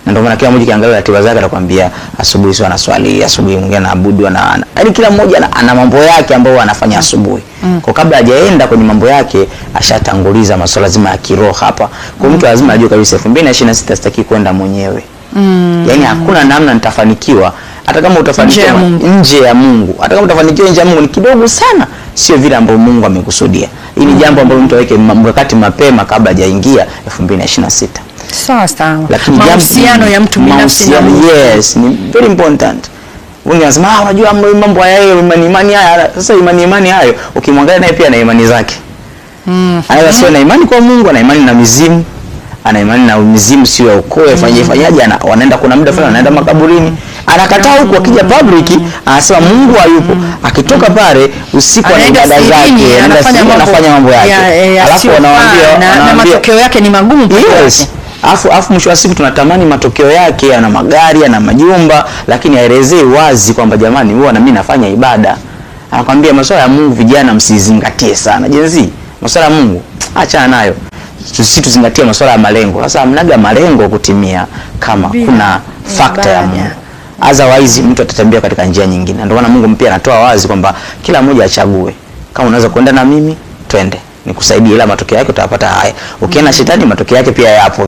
Na ndio maana kila mmoja kiangalia ratiba zake atakwambia asubuhi sio anaswali, asubuhi mwingine anaabudu yaani kila mmoja ana mambo yake ambayo anafanya asubuhi. Kwa kabla hajaenda kwenye mambo yake ashatanguliza masuala lazima ya kiroho hapa. Kwa mtu lazima ajue kabisa 2026 sitaki kwenda mwenyewe. Yaani hakuna namna nitafanikiwa hata kama utafanikiwa nje ya Mungu. Hata kama utafanikiwa nje ya Mungu ni kidogo sana, sio vile ambavyo Mungu amekusudia. Hili ni jambo ambalo mtu aweke mkakati mapema kabla hajaingia 2026. Sawa sawa. Lakini mahusiano ya mtu binafsi na Mungu. Yes, ni very important. Wengi wanasema unajua mambo hayo imani haya. Sasa imani hayo ukimwangalia naye pia na imani zake. Anaweza sio na imani kwa Mungu, ana imani na mizimu. Ana imani na mizimu sio ya ukoo, fanyaje wanaenda kuna muda fulani wanaenda makaburini. Anakataa huko akija public anasema Mungu hayupo. Akitoka pale usiku anaenda ibada zake, anafanya mambo yake. Alafu wanawaambia na matokeo yake ni magumu. Yes. Afu mwisho wa siku tunatamani matokeo yake, ana magari, ana majumba, lakini haelezei wazi kwamba jamani huwa na mimi nafanya ibada. Anakuambia masuala ya Mungu vijana msizingatie sana. Jenzi, masuala ya Mungu achana nayo. Sisi tuzingatie masuala ya malengo. Sasa hamnaga malengo kutimia kama kuna factor ya Mungu. Otherwise mtu atatembea katika njia nyingine. Ndio maana Mungu pia anatoa wazi kwamba kila mmoja achague. Kama unaweza kwenda na mimi, twende. Nikusaidie ila matokeo yake utapata haya. Ukienda shetani matokeo yake pia yapo.